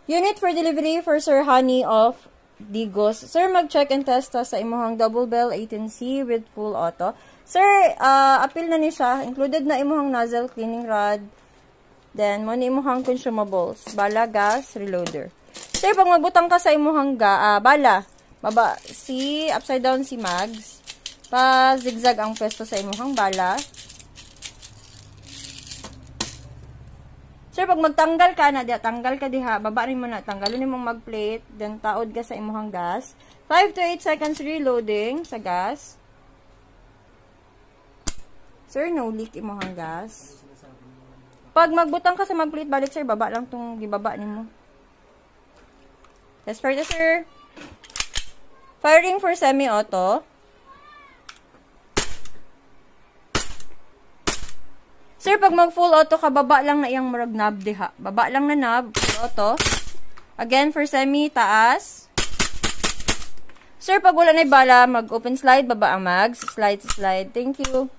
Unit for delivery for Sir Honey of Digos. Sir, mag-check and test ta sa imuhang double bell 18C with full auto. Sir, appeal na ni siya. Included na imuhang nozzle cleaning rod. Then, mo ni imuhang consumables. Bala, gas, reloader. Sir, pag magbutang ka sa imuhang bala, baba, upside down si mags. Pa zigzag ang pwesto sa imuhang bala. Sir, pag magtanggal ka na, tanggal ka diha, baba rin mo na, tanggalin mong mag-plate, then taod ka sa imuhang gas. 5 to 8 seconds reloading sa gas. Sir, no leak imuhang gas. Pag magbutang ka sa mag-plate, balik sir, baba lang tong gibaba nimo. Test for the sir. Firing for semi-auto. Sir, pag mag-full auto ka, baba lang na iyang murag knob diha. Baba lang na knob, full auto. Again, for semi, taas. Sir, pag wala na bala, mag-open slide, baba ang mags. Slide, slide. Thank you.